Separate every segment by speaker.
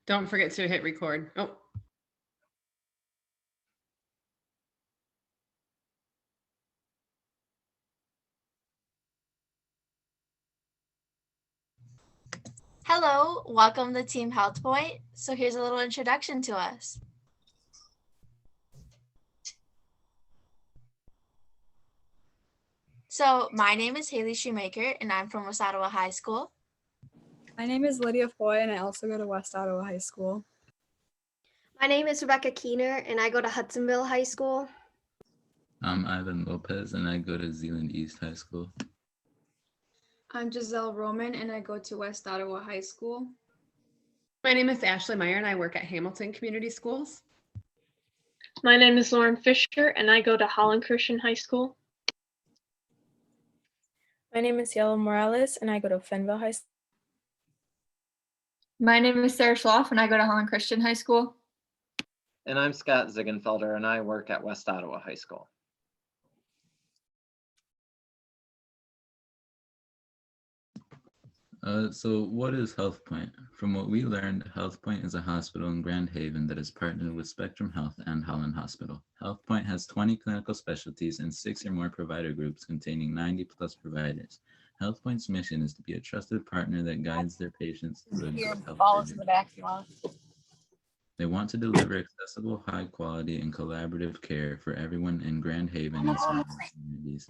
Speaker 1: Don't forget to hit record. Oh,
Speaker 2: Hello, welcome to Team Healthpoint. So here's a little introduction to us. So my name is Haley Shoemaker and I'm from West Ottawa High School.
Speaker 3: My name is Lydia Foy and I also go to West Ottawa High School.
Speaker 4: My name is Rebecca Keener and I go to Hudsonville High School.
Speaker 5: I'm Ivan Lopez and I go to Zealand East High School.
Speaker 6: I'm Giselle Roman and I go to West Ottawa High School.
Speaker 1: my name is Ashley Meyer and I work at Hamilton Community Schools.
Speaker 7: My name is Lauren Fisher and I go to Holland Christian High School.
Speaker 8: My name is Yellow Morales and I go to Fenville High School.
Speaker 9: My name is Sarah Schloff and I go to Holland Christian High School.
Speaker 10: And I'm Scott Ziegenfelder and I work at West Ottawa High School.
Speaker 5: So what is Healthpoint? From what we learned, Healthpoint is a hospital in Grand Haven that is partnered with Spectrum Health and Holland Hospital. Healthpoint has 20 clinical specialties and 6 or more provider groups containing 90 plus providers. Healthpoint's mission is to be a trusted partner that guides their patients through a good health journey. They want to deliver accessible, high quality, and collaborative care for everyone in Grand Haven and surrounding communities.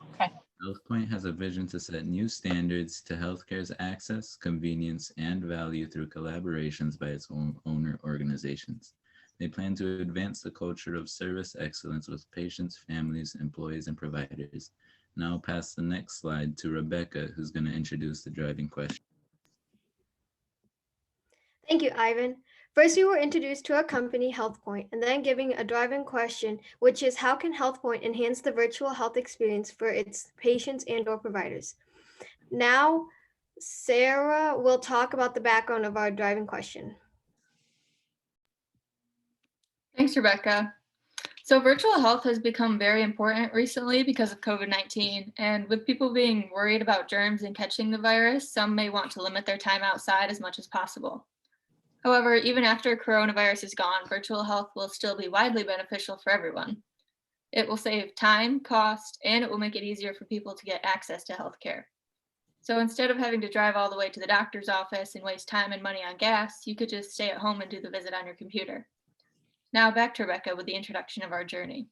Speaker 5: Healthpoint has a vision to set new standards to healthcare's access, convenience, and value through collaborations by its own owner organizations. They plan to advance the culture of service excellence with patients, families, employees, and providers. Now I'll pass the next slide to Rebecca, who's going to introduce the driving question.
Speaker 4: Thank you, Ivan. First, we were introduced to our company, Healthpoint, and then giving a driving question, which is how can Healthpoint enhance the virtual health experience for its patients and/or providers? Now, Sarah will talk about the background of our driving question.
Speaker 9: Thanks, Rebecca. So virtual health has become very important recently because of COVID-19, and with people being worried about germs and catching the virus, some may want to limit their time outside as much as possible. However, even after coronavirus is gone, virtual health will still be widely beneficial for everyone. It will save time, cost, and it will make it easier for people to get access to healthcare. So instead of having to drive all the way to the doctor's office and waste time and money on gas, you could just stay at home and do the visit on your computer. Now back to Rebecca with the introduction of our journey.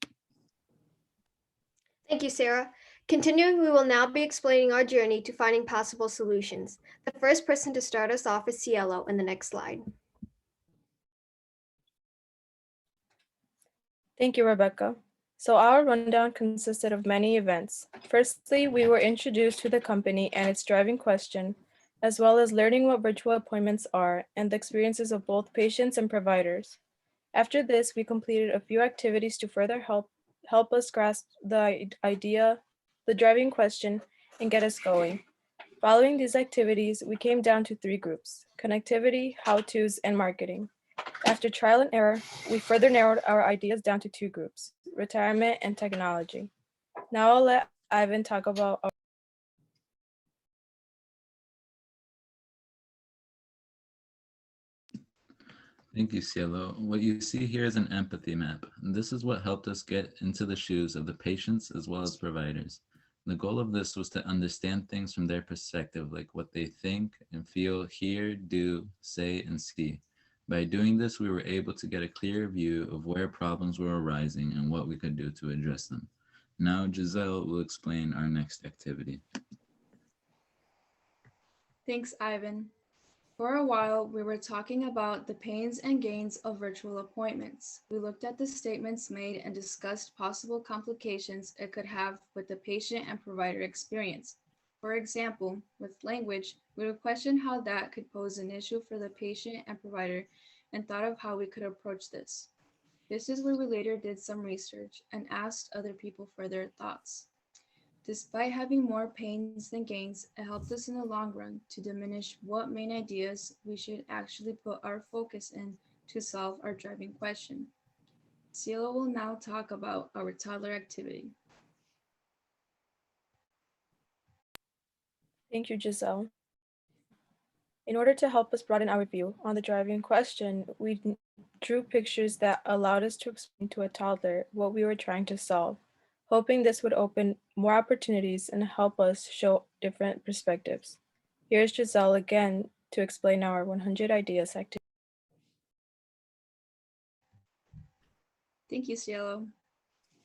Speaker 4: Thank you, Sarah. Continuing, we will now be explaining our journey to finding possible solutions. The first person to start us off is Cielo in the next slide.
Speaker 8: Thank you, Rebecca. So our rundown consisted of many events. Firstly, we were introduced to the company and its driving question, as well as learning what virtual appointments are and the experiences of both patients and providers. After this, we completed a few activities to further help us grasp the idea, the driving question, and get us going. Following these activities, we came down to 3 groups: connectivity, how-tos, and marketing. After trial and error, we further narrowed our ideas down to 2 groups: retirement and technology. Now I'll let Ivan talk about our
Speaker 5: Thank you, Cielo. What you see here is an empathy map. This is what helped us get into the shoes of the patients as well as providers. The goal of this was to understand things from their perspective, like what they think and feel, hear, do, say, and see. By doing this, we were able to get a clear view of where problems were arising and what we could do to address them. Now Giselle will explain our next activity.
Speaker 6: Thanks, Ivan. For a while, we were talking about the pains and gains of virtual appointments. We looked at the statements made and discussed possible complications it could have with the patient and provider experience. For example, with language, we would question how that could pose an issue for the patient and provider and thought of how we could approach this. This is where we later did some research and asked other people for their thoughts. Despite having more pains than gains, it helped us in the long run to diminish what main ideas we should actually put our focus in to solve our driving question. Cielo will now talk about our toddler activity.
Speaker 8: Thank you, Giselle. In order to help us broaden our view on the driving question, we drew pictures that allowed us to explain to a toddler what we were trying to solve, hoping this would open more opportunities and help us show different perspectives. Here's Giselle again to explain our 100 Ideas activity.
Speaker 6: Thank you, Cielo.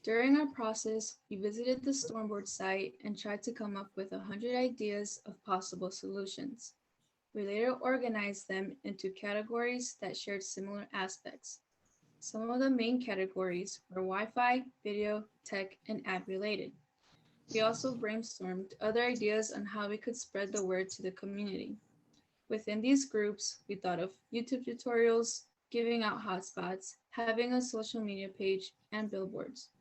Speaker 6: During our process, we visited the Stormboard site and tried to come up with 100 ideas of possible solutions. We later organized them into categories that shared similar aspects. Some of the main categories were Wi-Fi, video, tech, and app related. We also brainstormed other ideas on how we could spread the word to the community. Within these groups, we thought of YouTube tutorials, giving out hotspots, having a social media page, and billboards.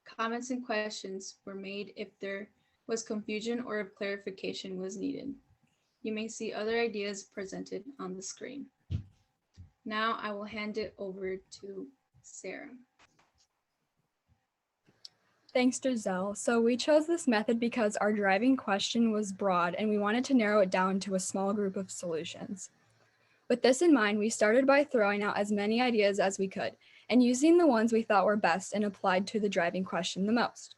Speaker 6: Comments and questions were made if there was confusion or if clarification was needed. You may see other ideas presented on the screen. Now I will hand it over to Sarah.
Speaker 3: Thanks, Giselle. So we chose this method because our driving question was broad and we wanted to narrow it down to a small group of solutions. With this in mind, we started by throwing out as many ideas as we could and using the ones we thought were best and applied to the driving question the most.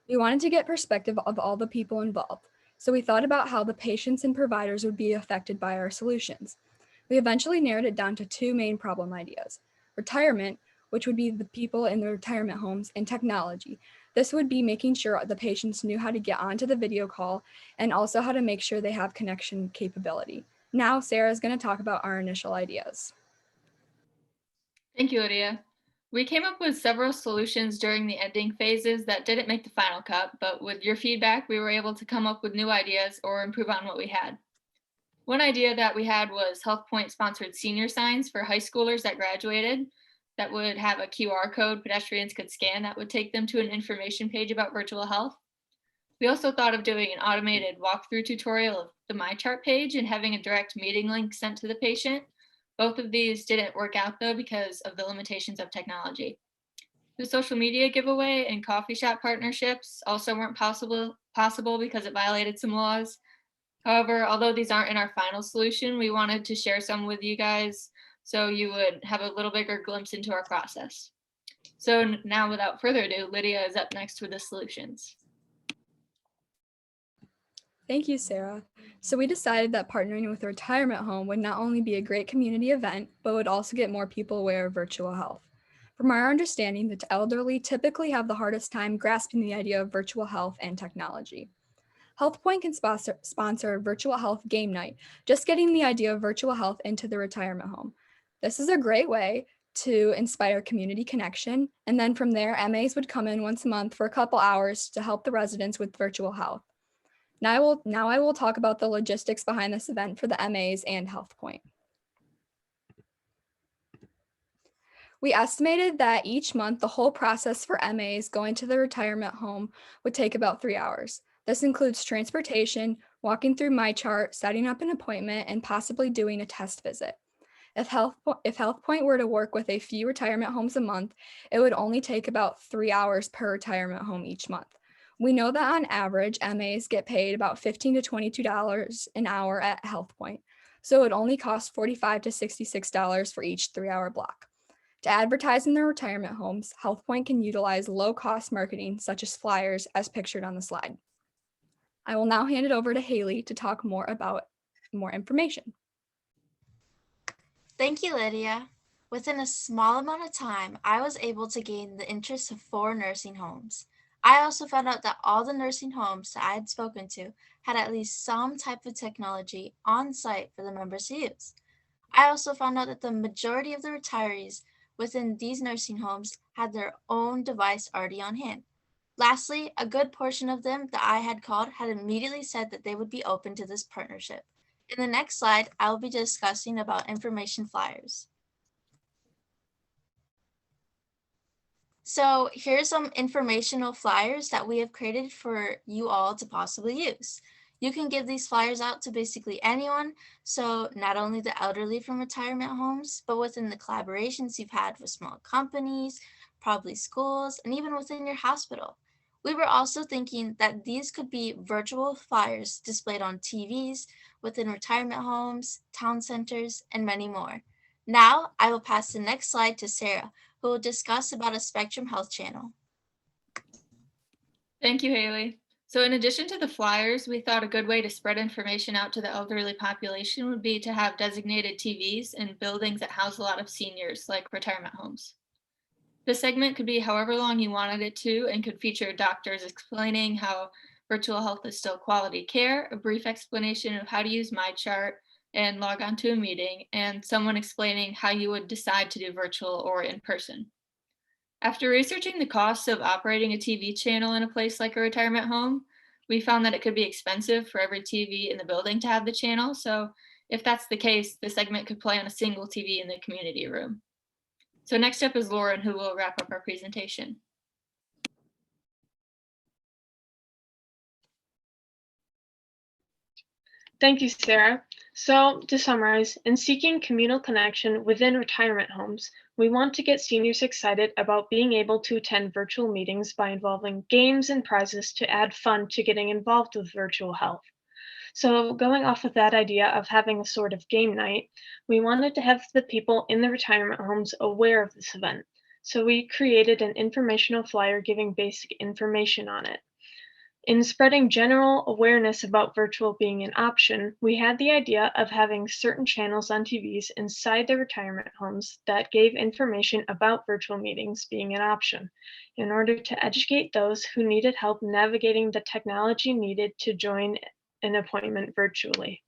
Speaker 3: We wanted to get perspective of all the people involved, so we thought about how the patients and providers would be affected by our solutions. We eventually narrowed it down to two main problem ideas: retirement, which would be the people in the retirement homes, and technology. This would be making sure the patients knew how to get onto the video call and also how to make sure they have connection capability. Now, Sarah is going to talk about our initial ideas.
Speaker 9: Thank you, Lydia. We came up with several solutions during the ending phases that didn't make the final cut, but with your feedback, we were able to come up with new ideas or improve on what we had. One idea that we had was Healthpoint sponsored senior signs for high schoolers that graduated that would have a QR code pedestrians could scan that would take them to an information page about virtual health. We also thought of doing an automated walkthrough tutorial of the MyChart page and having a direct meeting link sent to the patient. Both of these didn't work out though because of the limitations of technology. The social media giveaway and coffee shop partnerships also weren't possible because it violated some laws. However, although these aren't in our final solution, we wanted to share some with you guys so you would have a little bigger glimpse into our process. So now without further ado, Lydia is up next with the solutions.
Speaker 3: Thank you, Sarah. So we decided that partnering with a retirement home would not only be a great community event, but would also get more people aware of virtual health. From our understanding, the elderly typically have the hardest time grasping the idea of virtual health and technology. Healthpoint can sponsor a virtual health game night, just getting the idea of virtual health into the retirement home. This is a great way to inspire community connection, and then from there, MAs would come in once a month for a couple hours to help the residents with virtual health. Now I will talk about the logistics behind this event for the MAs and Healthpoint. We estimated that each month the whole process for MAs going to the retirement home would take about 3 hours. This includes transportation, walking through MyChart, setting up an appointment, and possibly doing a test visit. If Healthpoint were to work with a few retirement homes a month, it would only take about 3 hours per retirement home each month. We know that on average, MAs get paid about $15 to $22 an hour at Healthpoint, so it would only cost $45 to $66 for each 3-hour block. To advertise in their retirement homes, Healthpoint can utilize low-cost marketing such as flyers as pictured on the slide. I will now hand it over to Haley to talk more about more information.
Speaker 2: Thank you, Lydia. Within a small amount of time, I was able to gain the interest of 4 nursing homes. I also found out that all the nursing homes that I had spoken to had at least some type of technology on site for the members to use. I also found out that the majority of the retirees within these nursing homes had their own device already on hand. Lastly, a good portion of them that I had called had immediately said that they would be open to this partnership. In the next slide, I will be discussing about information flyers. So here's some informational flyers that we have created for you all to possibly use. You can give these flyers out to basically anyone, so not only the elderly from retirement homes, but within the collaborations you've had with small companies, probably schools, and even within your hospital. We were also thinking that these could be virtual flyers displayed on TVs within retirement homes, town centers, and many more. Now, I will pass the next slide to Sarah, who will discuss about a Spectrum Health channel.
Speaker 9: Thank you, Haley. So in addition to the flyers, we thought a good way to spread information out to the elderly population would be to have designated TVs in buildings that house a lot of seniors, like retirement homes. This segment could be however long you wanted it to and could feature doctors explaining how virtual health is still quality care, a brief explanation of how to use MyChart and log on to a meeting, and someone explaining how you would decide to do virtual or in person. After researching the costs of operating a TV channel in a place like a retirement home, we found that it could be expensive for every TV in the building to have the channel. So if that's the case, the segment could play on a single TV in the community room. So next up is Lauren, who will wrap up our presentation.
Speaker 7: Thank you, Sarah. So to summarize, in seeking communal connection within retirement homes, we want to get seniors excited about being able to attend virtual meetings by involving games and prizes to add fun to getting involved with virtual health. So going off of that idea of having a sort of game night, we wanted to have the people in the retirement homes aware of this event. So we created an informational flyer giving basic information on it. In spreading general awareness about virtual being an option, we had the idea of having certain channels on TVs inside the retirement homes that gave information about virtual meetings being an option in order to educate those who needed help navigating the technology needed to join an appointment virtually.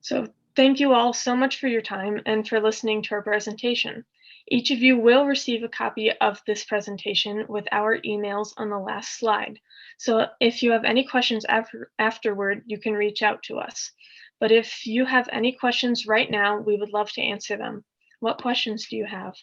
Speaker 7: So thank you all so much for your time and for listening to our presentation. Each of you will receive a copy of this presentation with our emails on the last slide. So if you have any questions afterward, you can reach out to us. But if you have any questions right now, we would love to answer them. What questions do you have?